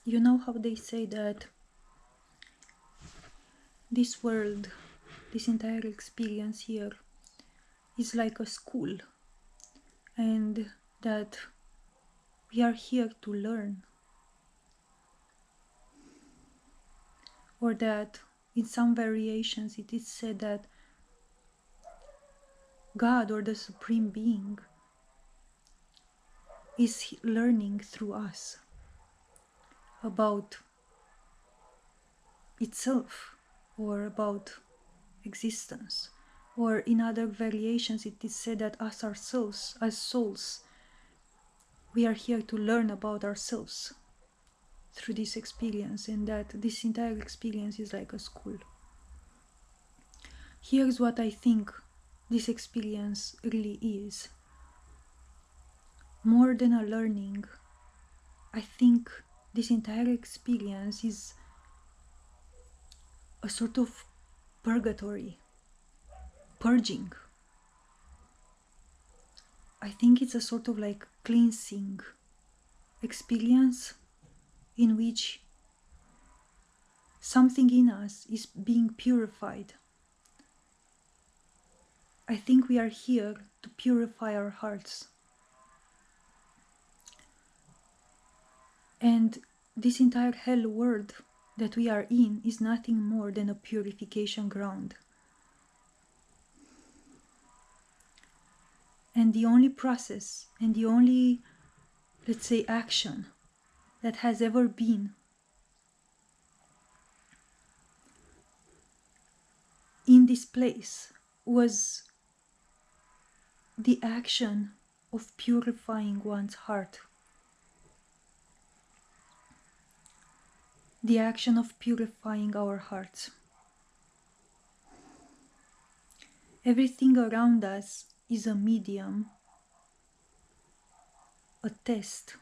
You know how they say that this world, this entire experience here, is like a school, and that we are here to learn, or that in some variations it is said that God or the Supreme Being is learning through us about itself or about existence. Or in other variations it is said that us ourselves, as souls, we are here to learn about ourselves through this experience, and that this entire experience is like a school. Here's what I think this experience really is. More than a learning, I think this entire experience is a sort of purgatory, purging. I think it's a sort of like cleansing experience in which something in us is being purified. I think we are here to purify our hearts. And this entire hell world that we are in is nothing more than a purification ground. And the only process and the only, let's say, action that has ever been in this place was the action of purifying one's heart. The action of purifying our hearts. Everything around us is a medium, a test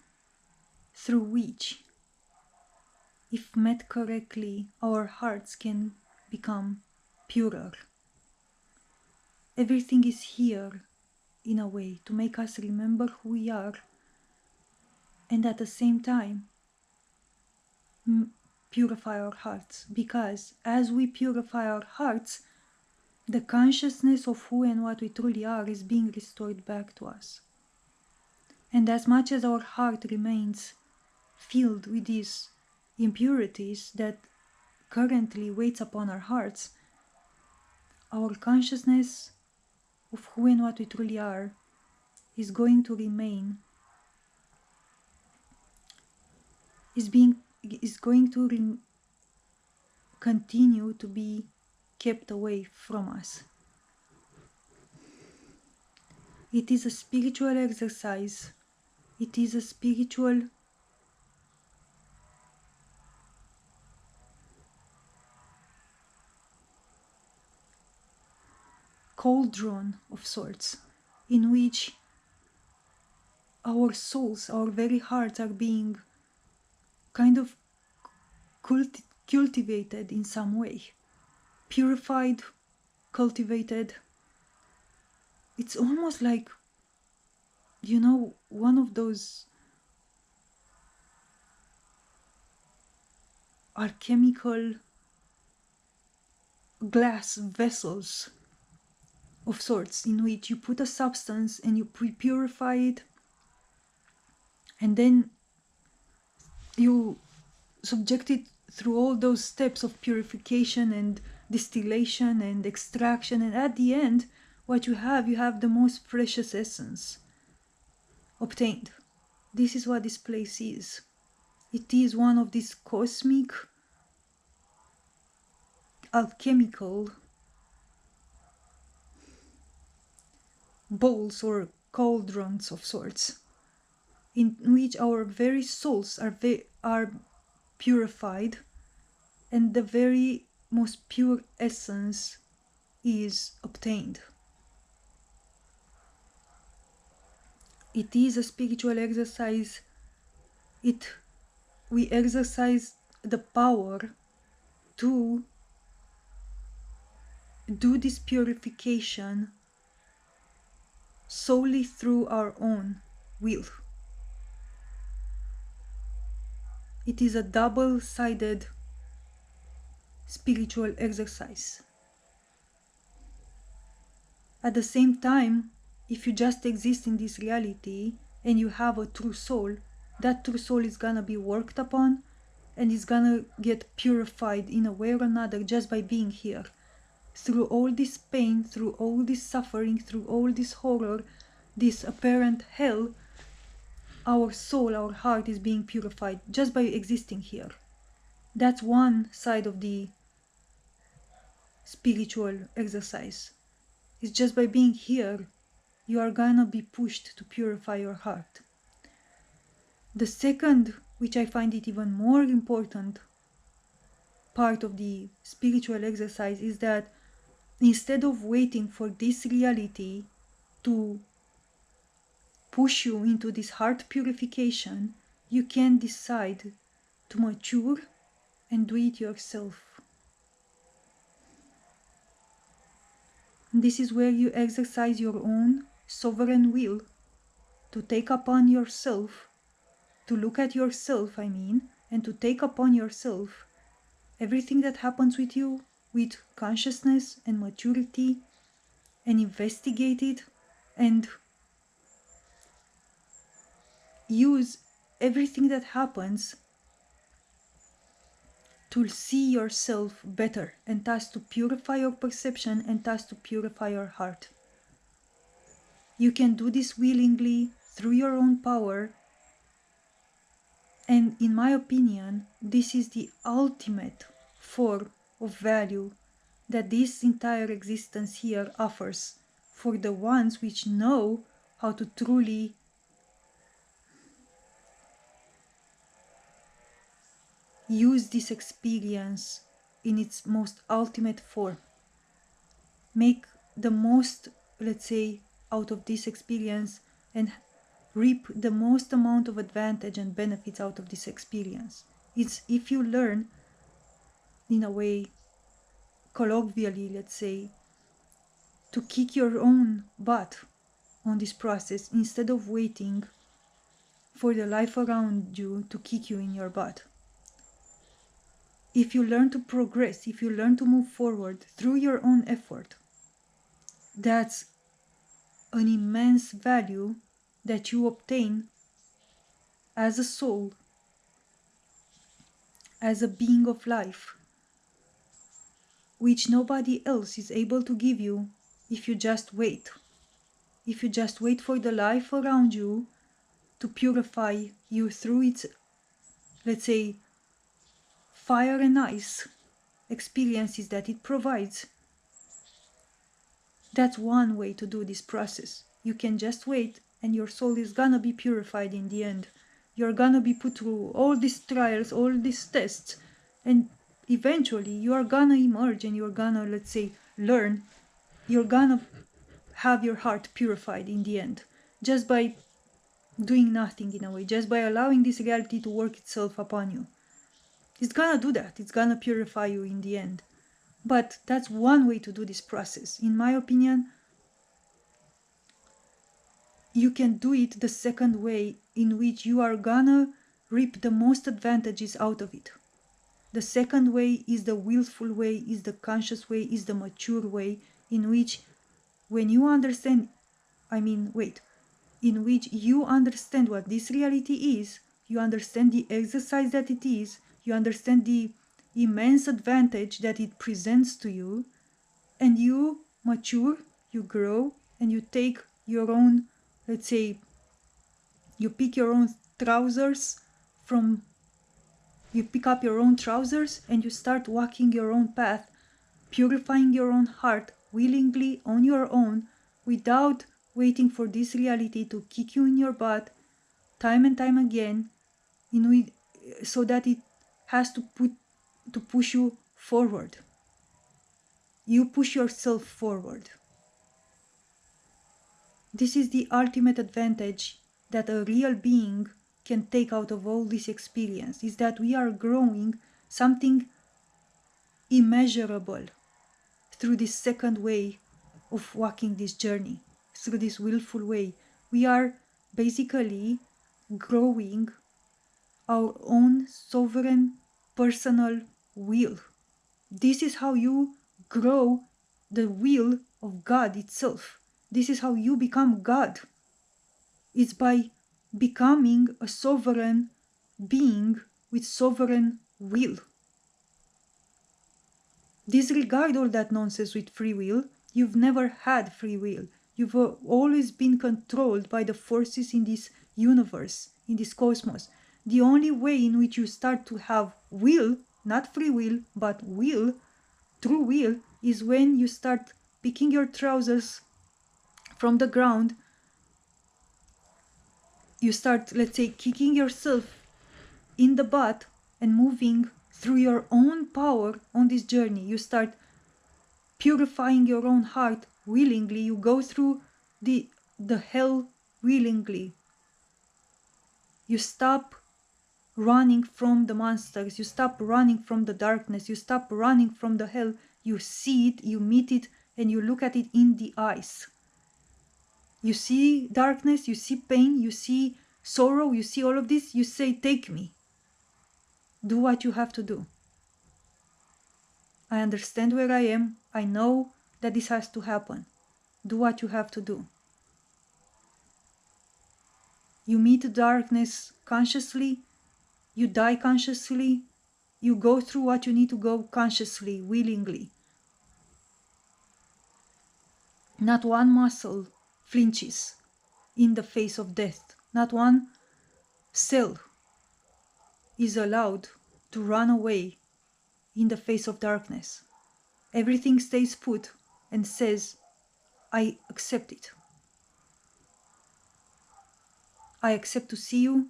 through which, if met correctly, our hearts can become purer. Everything is here in a way to make us remember who we are, and at the same time purify our hearts, because as we purify our hearts, the consciousness of who and what we truly are is being restored back to us. And as much as our heart remains filled with these impurities that currently weighs upon our hearts, our consciousness of who and what we truly are is going to remain, continue to be kept away from us. It is a spiritual exercise. It is a spiritual cauldron of sorts, in which our souls, our very hearts are being kind of cultivated in some way. Purified, cultivated. It's almost like, you know, one of those alchemical glass vessels of sorts, in which you put a substance and you purify it, and then you subject it through all those steps of purification and distillation and extraction, and at the end what you have the most precious essence obtained. This is what this place is. It is one of these cosmic alchemical bowls or cauldrons of sorts, in which our very souls are purified, and the very most pure essence is obtained. It is a spiritual exercise. We exercise the power to do this purification solely through our own will. it is a double-sided spiritual exercise. At the same time, if you just exist in this reality and you have a true soul, that true soul is gonna be worked upon and is gonna get purified in a way or another just by being here. Through all this pain, through all this suffering, through all this horror, this apparent hell, our soul, our heart is being purified just by existing here. That's one side of the spiritual exercise. It's just by being here, you are gonna be pushed to purify your heart. The second, which I find it even more important, part of the spiritual exercise is that instead of waiting for this reality to push you into this heart purification, you can decide to mature and do it yourself. This is where you exercise your own sovereign will to take upon yourself, to look at yourself, and to take upon yourself everything that happens with you with consciousness and maturity, and investigate it and use everything that happens to see yourself better, and thus to purify your perception and thus to purify your heart. You can do this willingly through your own power, and in my opinion, this is the ultimate form of value that this entire existence here offers for the ones which know how to truly use this experience in its most ultimate form. Make the most, let's say, out of this experience and reap the most amount of advantage and benefits out of this experience. It's if you learn, in a way, colloquially, let's say, to kick your own butt on this process instead of waiting for the life around you to kick you in your butt. If you learn to progress, if you learn to move forward through your own effort, that's an immense value that you obtain as a soul, as a being of life, which nobody else is able to give you if you just wait. If you just wait for the life around you to purify you through its, let's say, fire and ice experiences that it provides. That's one way to do this process. You can just wait and your soul is gonna be purified in the end. You're gonna be put through all these trials, all these tests, and eventually you are gonna emerge and you're gonna, let's say, learn. You're gonna have your heart purified in the end, just by doing nothing in a way, just by allowing this reality to work itself upon you. It's gonna do that. It's gonna purify you in the end. But that's one way to do this process. In my opinion, you can do it the second way, in which you are gonna reap the most advantages out of it. The second way is the willful way, is the conscious way, is the mature way, in which when you understand, in which you understand what this reality is, you understand the exercise that it is, you understand the immense advantage that it presents to you, and you mature, you grow, and you take your own, let's say, you pick your own trousers from, you pick up your own trousers and you start walking your own path, purifying your own heart willingly on your own, without waiting for this reality to kick you in your butt time and time again, so that it has to push you forward. You push yourself forward. This is the ultimate advantage that a real being can take out of all this experience, is that we are growing something immeasurable through this second way of walking this journey, through this willful way. We are basically growing our own sovereign personal will. This is how you grow the will of God itself. This is how you become God. It's by becoming a sovereign being with sovereign will. Disregard all that nonsense with free will. You've never had free will. You've always been controlled by the forces in this universe, in this cosmos. The only way in which you start to have will, not free will, but will, true will, is when you start picking your trousers from the ground. You start, let's say, kicking yourself in the butt and moving through your own power on this journey. You start purifying your own heart willingly. You go through the hell willingly. You stop running from the monsters. You stop running from the darkness. You stop running from the hell. You see it, you meet it, and you look at it in the eyes. You see darkness, you see pain, you see sorrow, you see all of this. You say, take me. Do what you have to do. I understand where I am. I know that this has to happen. Do what you have to do. You meet darkness consciously. You die consciously. You go through what you need to go consciously, willingly. Not one muscle flinches in the face of death. Not one cell is allowed to run away in the face of darkness. Everything stays put and says, I accept it. I accept to see you.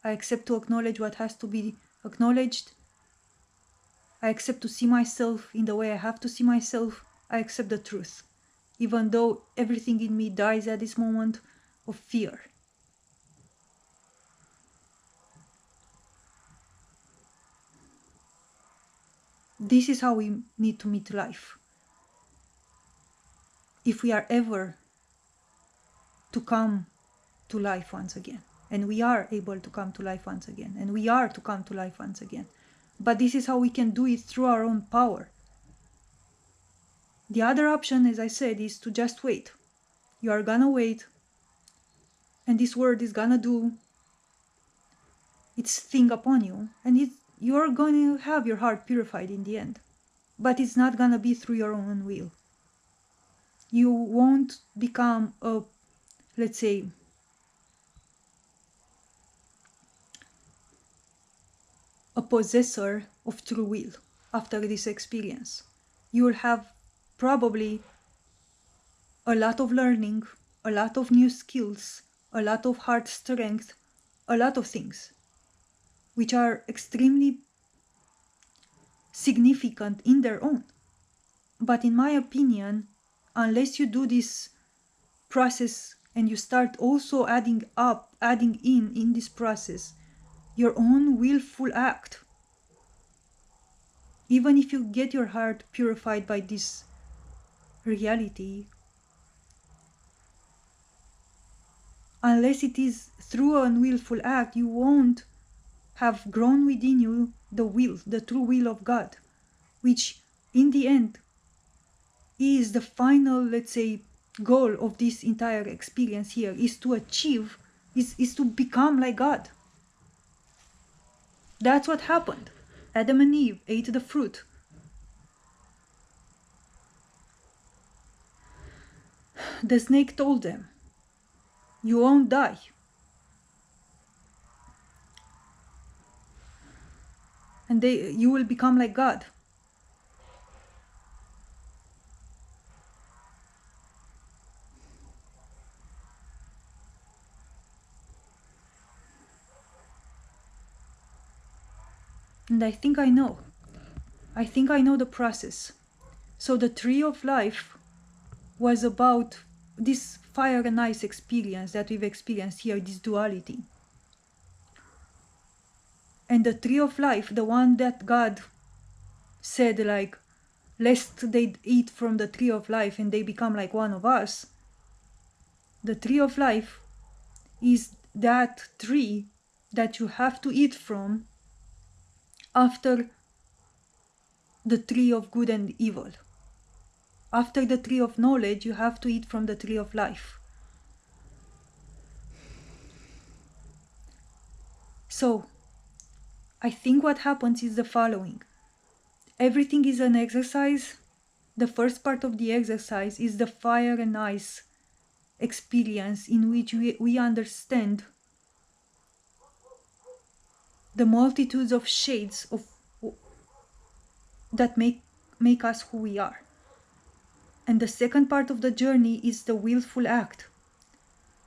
I accept to acknowledge what has to be acknowledged. I accept to see myself in the way I have to see myself. I accept the truth, even though everything in me dies at this moment of fear. This is how we need to meet life. If we are ever to come to life once again, and we are able to come to life once again, and we are to come to life once again. But this is how we can do it through our own power. The other option, as I said, is to just wait. You are gonna wait, and this word is gonna do its thing upon you, and you're going to have your heart purified in the end. But it's not gonna be through your own will. You won't become a, let's say, a possessor of true will after this experience. You will have probably a lot of learning, a lot of new skills, a lot of heart strength, a lot of things which are extremely significant in their own. But in my opinion, unless you do this process and you start also adding in this process your own willful act, even if you get your heart purified by this reality, unless it is through an willful act, you won't have grown within you the will, the true will of God, which in the end is the final, let's say, goal of this entire experience here, is to achieve, is to become like God. That's what happened. Adam and Eve ate the fruit. The snake told them, you won't die. And you will become like God. And I think I know the process. So the tree of life was about this fire and ice experience that we've experienced here, this duality. And the tree of life, the one that God said, like, lest they eat from the tree of life and they become like one of us, the tree of life is that tree that you have to eat from after the tree of good and evil. After the tree of knowledge, you have to eat from the tree of life. So, I think what happens is the following. Everything is an exercise. The first part of the exercise is the fire and ice experience, in which we understand the multitudes of shades of that make us who we are. And the second part of the journey is the willful act.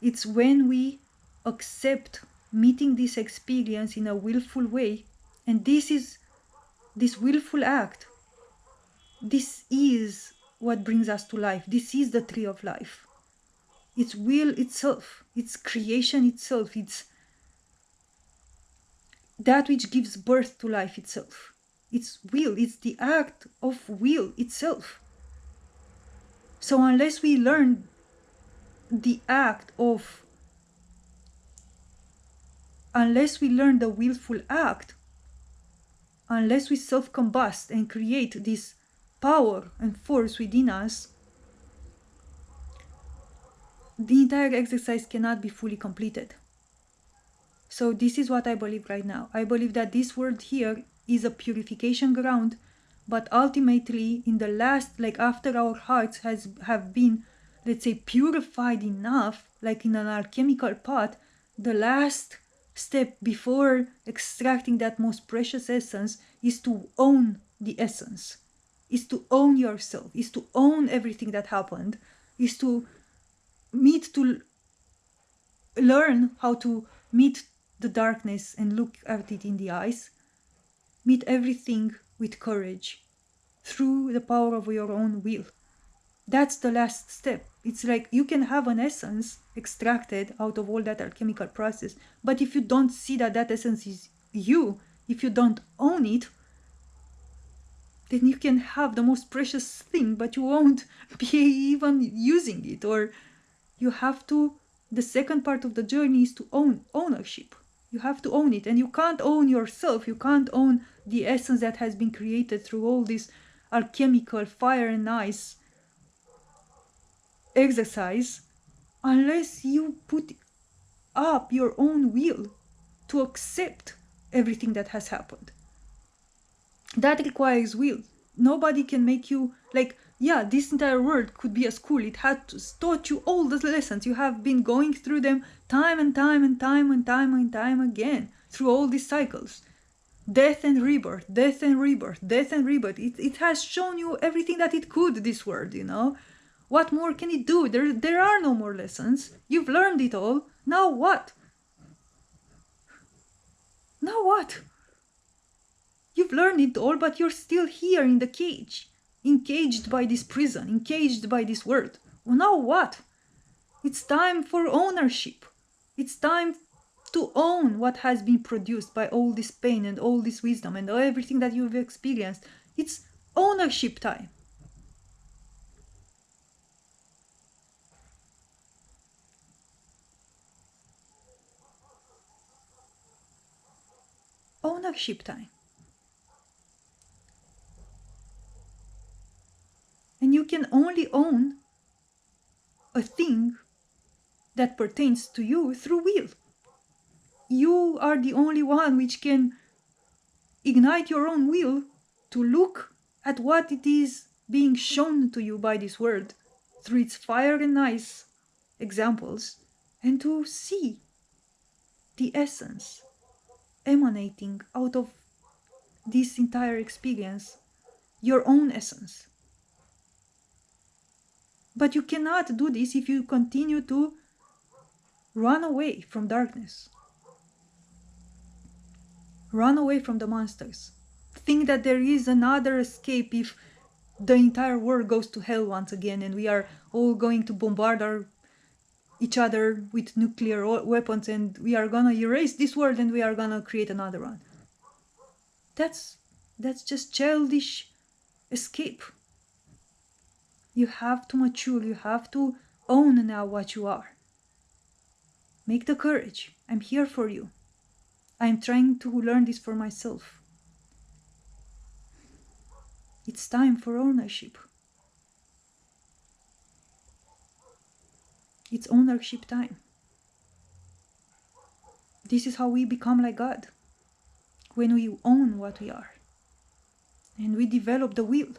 It's when we accept meeting this experience in a willful way, and this willful act, this is what brings us to life. This is the tree of life. It's will itself, it's creation itself, it's that which gives birth to life itself. It's will, it's the act of will itself. So unless we learn the willful act, unless we self-combust and create this power and force within us, the entire exercise cannot be fully completed. So this is what I believe right now. I believe that this world here is a purification ground, but ultimately in the last, like after our hearts have been, let's say, purified enough, like in an alchemical pot, the last step before extracting that most precious essence is to own the essence, is to own yourself, is to own everything that happened, is to learn how to meet the darkness and look at it in the eyes, meet everything with courage through the power of your own will. That's the last step. It's like you can have an essence extracted out of all that alchemical process, but if you don't see that that essence is you, if you don't own it, then you can have the most precious thing, but you won't be even using it. Or you have to, the second part of the journey is to own ownership. You have to own it, and you can't own yourself. You can't own the essence that has been created through all this alchemical fire and ice exercise unless you put up your own will to accept everything that has happened. That requires will. Nobody can make you, like, yeah, this entire world could be a school. It had taught you all the lessons. You have been going through them time and time and time and time and time again through all these cycles. Death and rebirth, death and rebirth, death and rebirth. It has shown you everything that it could, this world, you know. What more can it do? There are no more lessons. You've learned it all. Now what? Now what? You've learned it all, but you're still here in the cage, encaged by this prison, encaged by this world. Well, now what? It's time for ownership. It's time to own what has been produced by all this pain and all this wisdom and everything that you've experienced. It's ownership time. Ownership time. And you can only own a thing that pertains to you through will. You are the only one which can ignite your own will to look at what it is being shown to you by this world through its fire and ice examples, and to see the essence emanating out of this entire experience, your own essence. But you cannot do this if you continue to run away from darkness. Run away from the monsters. Think that there is another escape if the entire world goes to hell once again and we are all going to bombard each other with nuclear weapons and we are gonna erase this world and we are gonna create another one. That's just childish escape. You have to mature, you have to own now what you are. Make the courage. I'm here for you. I'm trying to learn this for myself. It's time for ownership. It's ownership time. This is how we become like God, when we own what we are and we develop the will